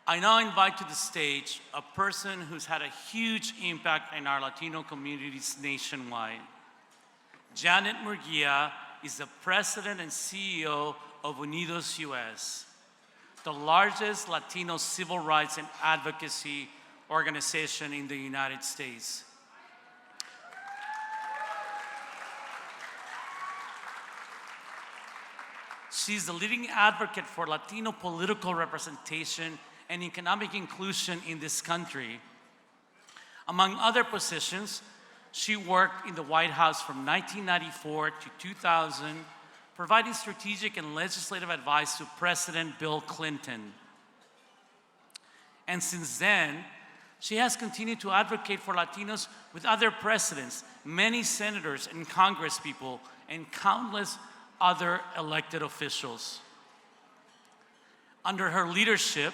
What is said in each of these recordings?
I now invite to the stage a person who's had a huge impact in our Latino communities nationwide. Janet Murguía is the president and CEO of UnidosUS, the largest Latino civil rights and advocacy organization in the United States. She's the leading advocate for Latino political representation and economic inclusion in this country. Among other positions, she worked in the White House from 1994 to 2000, providing strategic and legislative advice to President Bill Clinton. And since then, she has continued to advocate for Latinos with other presidents, many senators and congresspeople, and countless other elected officials. Under her leadership,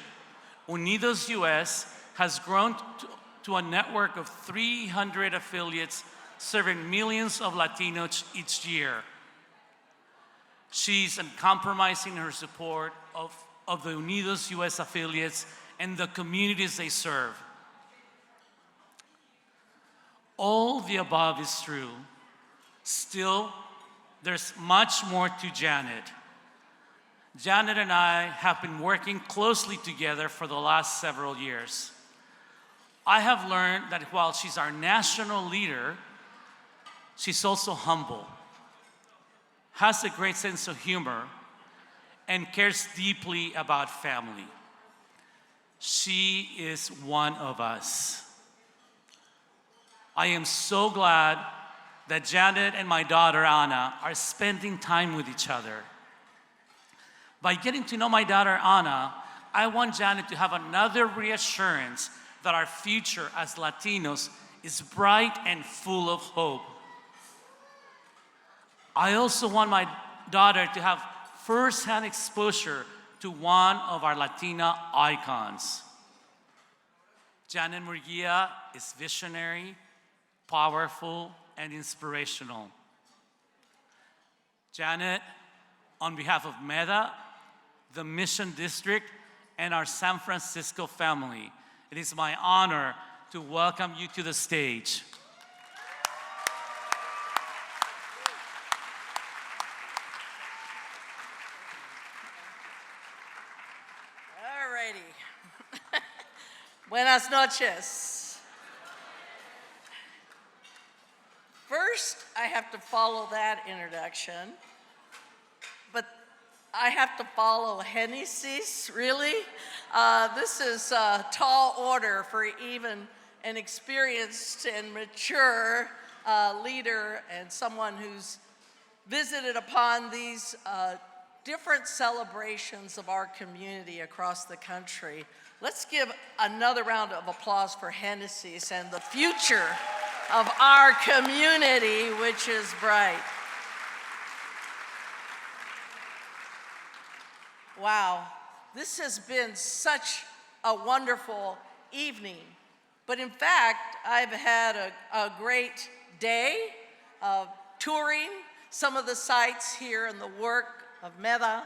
UnidosUS has grown to a network of 300 affiliates serving millions of Latinos each year. She's uncompromising her support of the UnidosUS affiliates and the communities they serve. All the above is true. Still, there's much more to Janet. Janet and I have been working closely together for the last several years. I have learned that while she's our national leader, she's also humble, has a great sense of humor, and cares deeply about family. She is one of us. I am so glad that Janet and my daughter Anna are spending time with each other. By getting to know my daughter Anna, I want Janet to have another reassurance that our future as Latinos is bright and full of hope. I also want my daughter to have first-hand exposure to one of our Latina icons. Janet Murguía is visionary, powerful, and inspirational. Janet, on behalf of MEDA, the Mission District, and our San Francisco family, it is my honor to welcome you to the stage. All righty. Buenas noches. First, I have to follow that introduction, but I have to follow Genesis, really? This is a tall order for even an experienced and mature leader and someone who's visited upon these different celebrations of our community across the country. Let's give another round of applause for Genesis and the future of our community, which is bright. Wow, this has been such a wonderful evening. But in fact, I've had a great day of touring some of the sites here and the work of MEDA.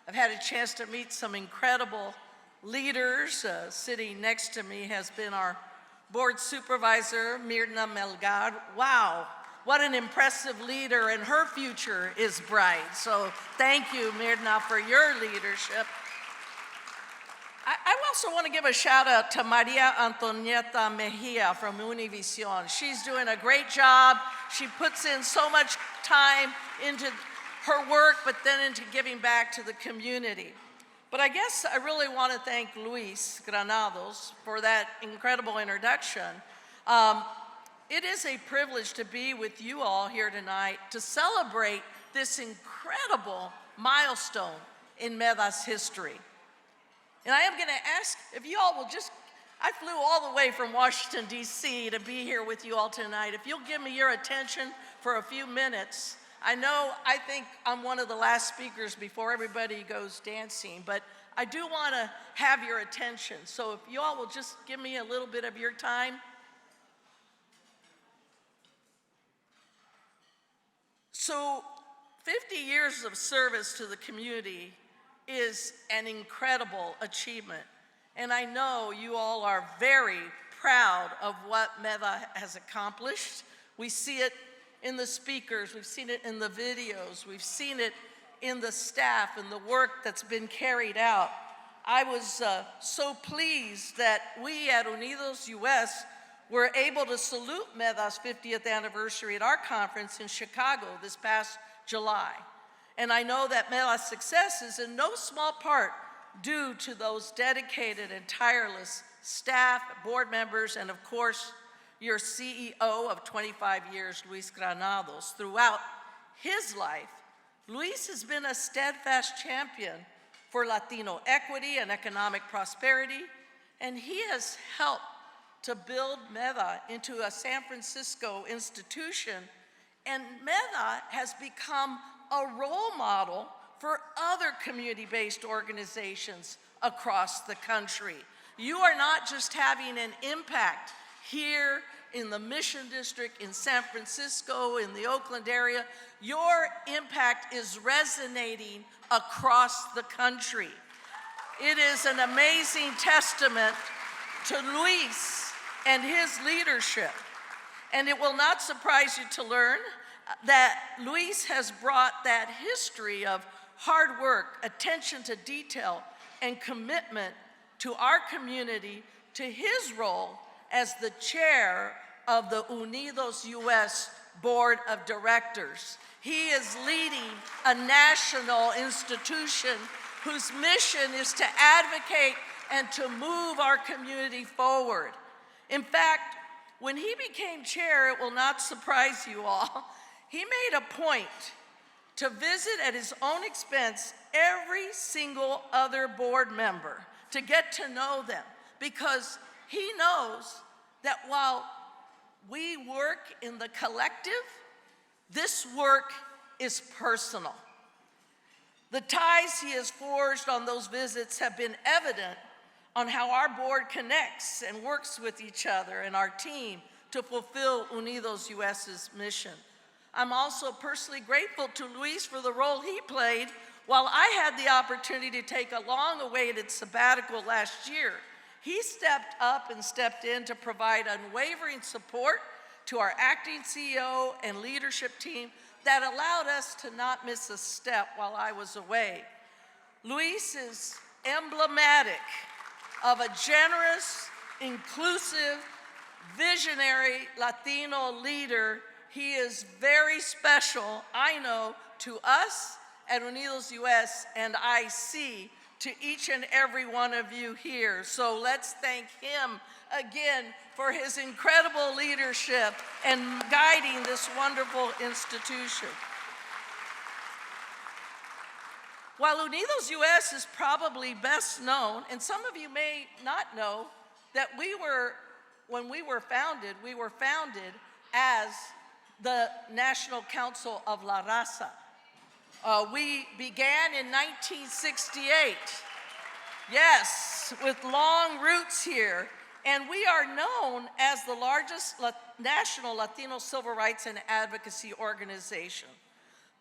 I've had a chance to meet some incredible leaders. Sitting next to me has been our board supervisor, Mirna Melgar. Wow, what an impressive leader, and her future is bright. So thank you, Mirna, for your leadership. I also want to give a shout out to Maria Antonieta Mejia from Univision. She's doing a great job. She puts in so much time into her work, but then into giving back to the community. But I guess I really want to thank Luis Granados for that incredible introduction. It is a privilege to be with you all here tonight to celebrate this incredible milestone in MEDA's history. And I am going to ask if you all will just, I flew all the way from Washington, D.C. to be here with you all tonight. If you'll give me your attention for a few minutes. I think I'm one of the last speakers before everybody goes dancing, but I do want to have your attention. So if you all will just give me a little bit of your time. So 50 years of service to the community is an incredible achievement. And I know you all are very proud of what MEDA has accomplished. We see it in the speakers, we've seen it in the videos, we've seen it in the staff and the work that's been carried out. I was so pleased that we at UnidosUS were able to salute MEDA's 50th anniversary at our conference in Chicago this past July. And I know that MEDA's success is in no small part due to those dedicated and tireless staff, board members, and of course, your CEO of 25 years, Luis Granados. Throughout his life, Luis has been a steadfast champion for Latino equity and economic prosperity, and he has helped to build MEDA into a San Francisco institution, and MEDA has become a role model for other community-based organizations across the country. You are not just having an impact here in the Mission District, in San Francisco, in the Oakland area. Your impact is resonating across the country. It is an amazing testament to Luis and his leadership. And it will not surprise you to learn that Luis has brought that history of hard work, attention to detail, and commitment to our community to his role as the chair of the UnidosUS Board of Directors. He is leading a national institution whose mission is to advocate and to move our community forward. In fact, when he became chair, it will not surprise you all, he made a point to visit at his own expense every single other board member to get to know them, because he knows that while we work in the collective, this work is personal. The ties he has forged on those visits have been evident on how our board connects and works with each other and our team to fulfill UnidosUS's mission. I'm also personally grateful to Luis for the role he played while I had the opportunity to take a long-awaited sabbatical last year. He stepped up and stepped in to provide unwavering support to our acting CEO and leadership team that allowed us to not miss a step while I was away. Luis is emblematic of a generous, inclusive, visionary Latino leader. He is very special, I know, to us at UnidosUS, and I see to each and every one of you here. So let's thank him again for his incredible leadership and guiding this wonderful institution. While UnidosUS is probably best known, and some of you may not know, that when we were founded as the National Council of La Raza. We began in 1968, yes, with long roots here, and we are known as the largest national Latino civil rights and advocacy organization.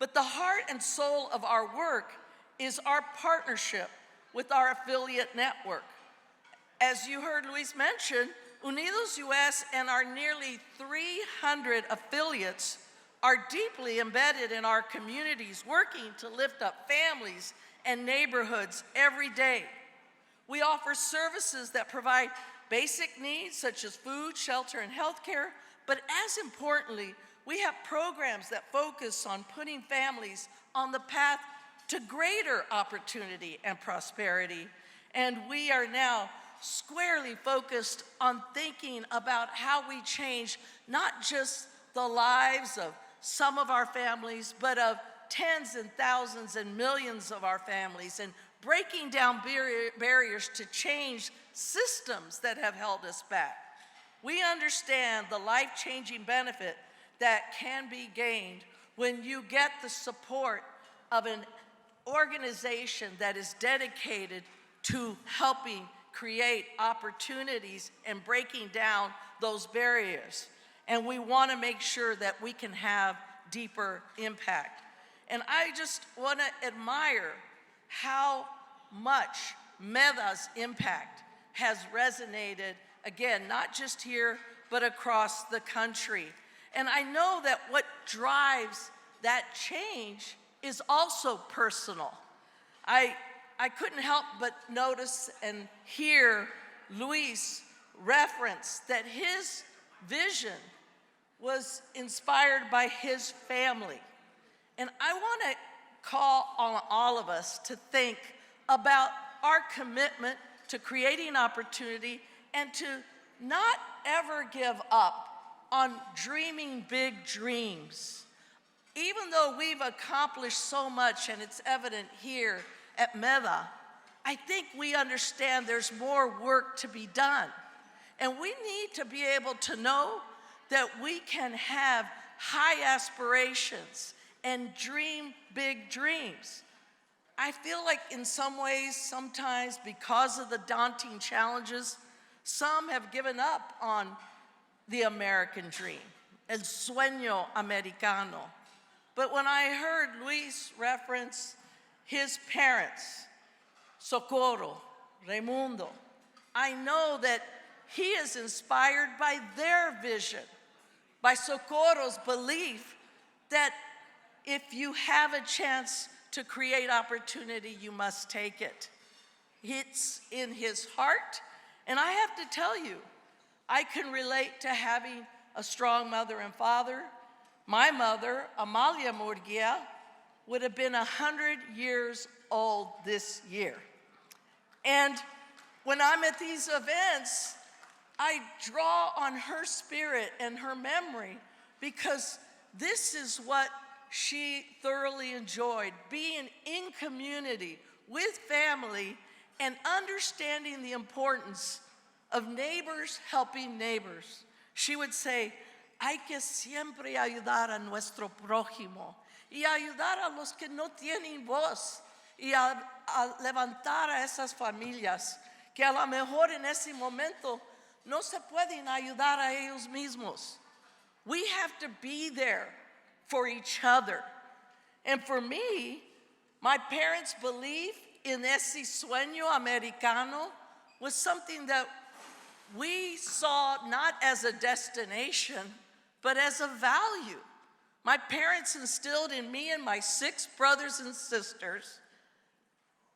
But the heart and soul of our work is our partnership with our affiliate network. As you heard Luis mention, UnidosUS and our nearly 300 affiliates are deeply embedded in our communities, working to lift up families and neighborhoods every day. We offer services that provide basic needs such as food, shelter, and healthcare, but as importantly, we have programs that focus on putting families on the path to greater opportunity and prosperity. And we are now squarely focused on thinking about how we change not just the lives of some of our families, but of tens and thousands and millions of our families, and breaking down barriers to change systems that have held us back. We understand the life-changing benefit that can be gained when you get the support of an organization that is dedicated to helping create opportunities and breaking down those barriers. And we want to make sure that we can have deeper impact. And I just want to admire how much MEDA's impact has resonated, again, not just here, but across the country. And I know that what drives that change is also personal. I couldn't help but notice and hear Luis reference that his vision was inspired by his family. And I want to call on all of us to think about our commitment to creating opportunity and to not ever give up on dreaming big dreams. Even though we've accomplished so much, and it's evident here at MEDA, I think we understand there's more work to be done. And we need to be able to know that we can have high aspirations and dream big dreams. I feel like in some ways, sometimes because of the daunting challenges, some have given up on the American dream, el sueño americano. But when I heard Luis reference his parents, Socorro, Raimundo, I know that he is inspired by their vision, by Socorro's belief that if you have a chance to create opportunity, you must take it. It's in his heart, and I have to tell you, I can relate to having a strong mother and father. My mother, Amalia Murguía, would have been 100 years old this year. And when I'm at these events, I draw on her spirit and her memory because this is what she thoroughly enjoyed, being in community with family and understanding the importance of neighbors helping neighbors. She would say, hay que siempre ayudar a nuestro prójimo y ayudar a los que no tienen voz y a levantar a esas familias que a lo mejor en ese momento no se pueden ayudar a ellos mismos. We have to be there for each other. And for me, my parents' belief in ese sueño americano was something that we saw not as a destination, but as a value. My parents instilled in me and my 6 brothers and sisters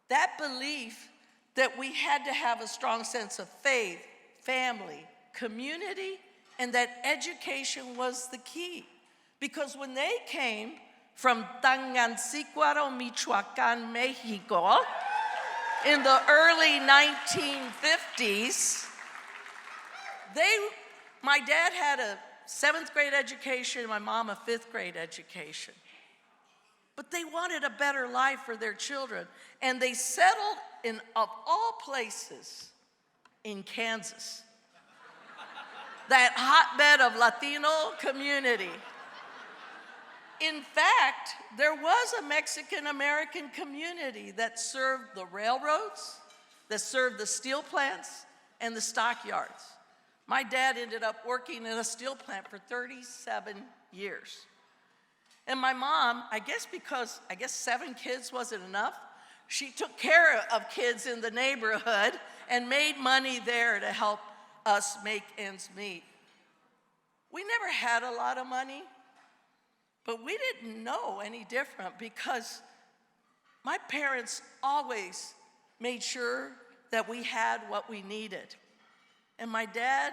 that belief that we had to have a strong sense of faith, family, community, and that education was the key. Because when they came from Tangancícuaro, Michoacán, Mexico, in the early 1950s, my dad had a 7th grade education, my mom a 5th grade education. But they wanted a better life for their children, and they settled in, of all places, in Kansas. That hotbed of Latino community. In fact, there was a Mexican-American community that served the railroads, that served the steel plants, and the stockyards. My dad ended up working in a steel plant for 37 years. And my mom, I guess 7 kids wasn't enough, she took care of kids in the neighborhood and made money there to help us make ends meet. We never had a lot of money, but we didn't know any different because my parents always made sure that we had what we needed. And my dad,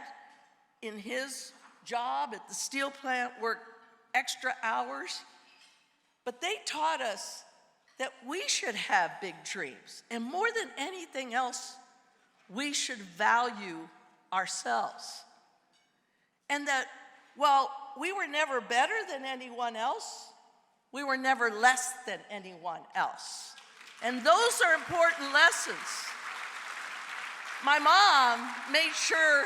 in his job at the steel plant, worked extra hours, but they taught us that we should have big dreams. And more than anything else, we should value ourselves. And that while we were never better than anyone else, we were never less than anyone else. And those are important lessons. My mom made sure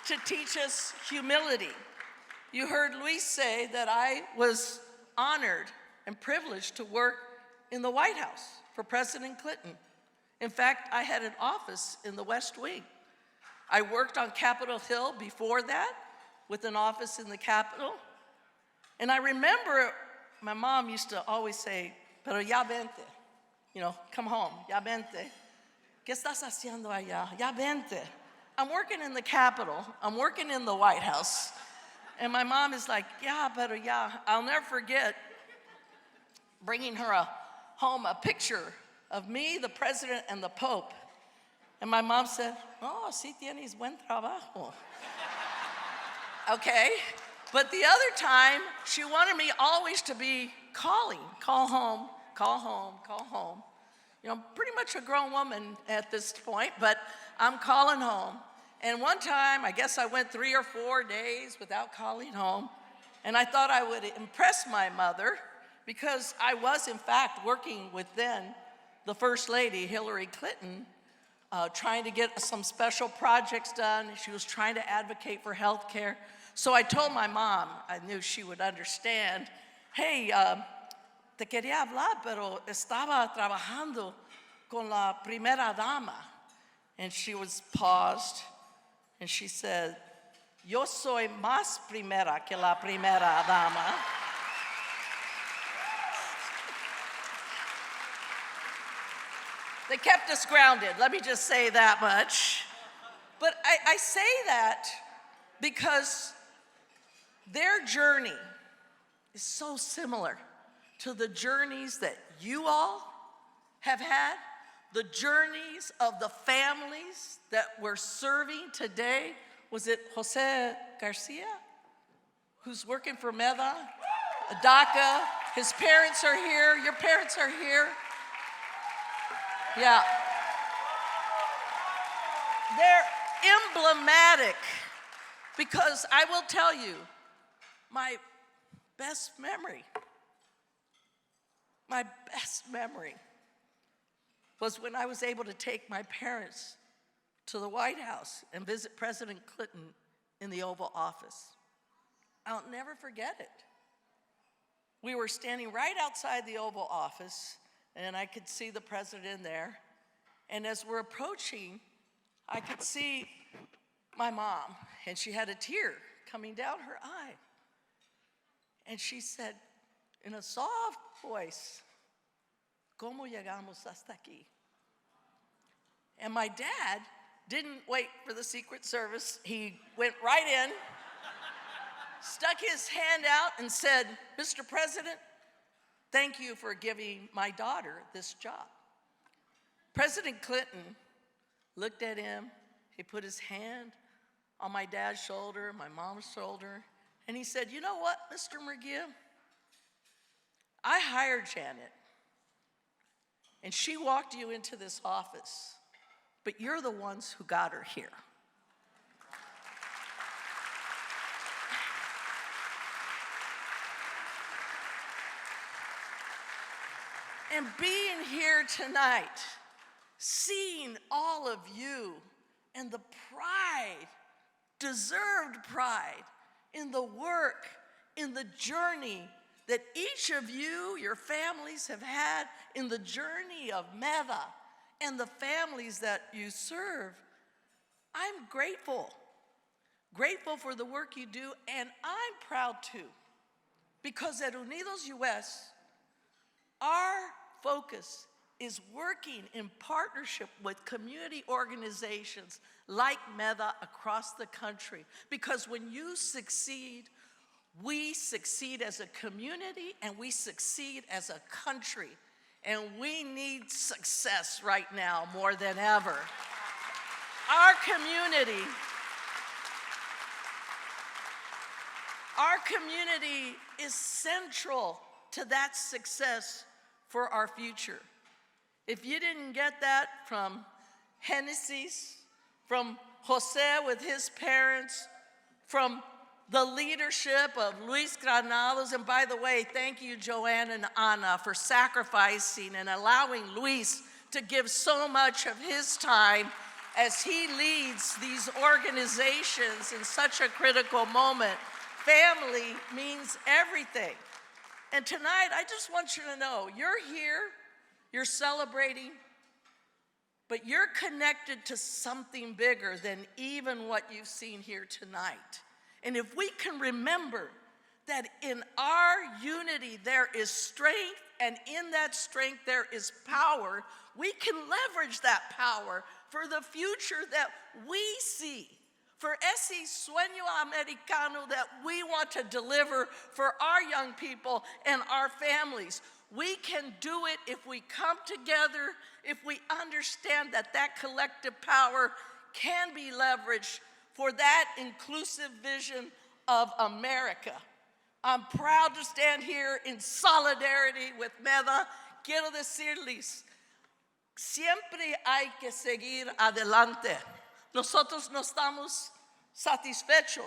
to teach us humility. You heard Luis say that I was honored and privileged to work in the White House for President Clinton. In fact, I had an office in the West Wing. I worked on Capitol Hill before that with an office in the Capitol. And I remember my mom used to always say, pero ya vente, come home, ya vente. ¿Qué estás haciendo allá? Ya vente. I'm working in the Capitol. I'm working in the White House. And my mom is like, yeah, pero yeah. I'll never forget bringing her home a picture of me, the president, and the Pope. And my mom said, oh, sí tienes buen trabajo. Okay? But the other time, she wanted me always to be calling, call home, call home, call home. You know, I'm pretty much a grown woman at this point, but I'm calling home. And one time, I guess I went 3 or 4 days without calling home, and I thought I would impress my mother because I was, in fact, working with then the First Lady, Hillary Clinton, trying to get some special projects done. She was trying to advocate for health care. So I told my mom, I knew she would understand, hey, te quería hablar, pero estaba trabajando con la primera dama. And she was paused, and she said, yo soy más primera que la primera dama. They kept us grounded, let me just say that much. But I say that because their journey is so similar to the journeys that you all have had, the journeys of the families that we're serving today. Was it Jose Garcia, who's working for MEDA, DACA? His parents are here, your parents are here. Yeah. They're emblematic because I will tell you, my best memory was when I was able to take my parents to the White House and visit President Clinton in the Oval Office. I'll never forget it. We were standing right outside the Oval Office, and I could see the president there. And as we're approaching, I could see my mom, and she had a tear coming down her eye. And she said, in a soft voice, ¿Cómo llegamos hasta aquí? And my dad didn't wait for the Secret Service. He went right in, stuck his hand out, and said, Mr. President, thank you for giving my daughter this job. President Clinton looked at him. He put his hand on my dad's shoulder, my mom's shoulder, and he said, you know what, Mr. Murguía? I hired Janet, and she walked you into this office, but you're the ones who got her here. And being here tonight, seeing all of you and the pride, deserved pride in the work, in the journey that each of you, your families have had in the journey of MEDA and the families that you serve, I'm grateful. Grateful for the work you do, and I'm proud too. Because at UnidosUS, our focus is working in partnership with community organizations like MEDA across the country. Because when you succeed, we succeed as a community and we succeed as a country. And we need success right now more than ever. Our community is central to that success for our future. If you didn't get that from Genesis, from Jose with his parents, from the leadership of Luis Granados, and by the way, thank you, Joanne and Ana, for sacrificing and allowing Luis to give so much of his time as he leads these organizations in such a critical moment. Family means everything. And tonight, I just want you to know, you're here, you're celebrating, but you're connected to something bigger than even what you've seen here tonight. And if we can remember that in our unity there is strength and in that strength there is power, we can leverage that power for the future that we see, for ese sueño americano that we want to deliver for our young people and our families. We can do it if we come together, if we understand that that collective power can be leveraged for that inclusive vision of America. I'm proud to stand here in solidarity with MEDA. Quiero decirles, siempre hay que seguir adelante. Nosotros no estamos satisfechos,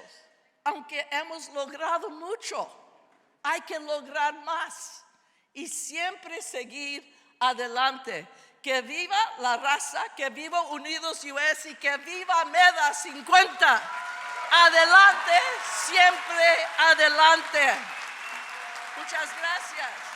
aunque hemos logrado mucho. Hay que lograr más y siempre seguir adelante. Que viva la raza, que viva UnidosUS y que viva MEDA 50. Adelante, siempre adelante. Muchas gracias.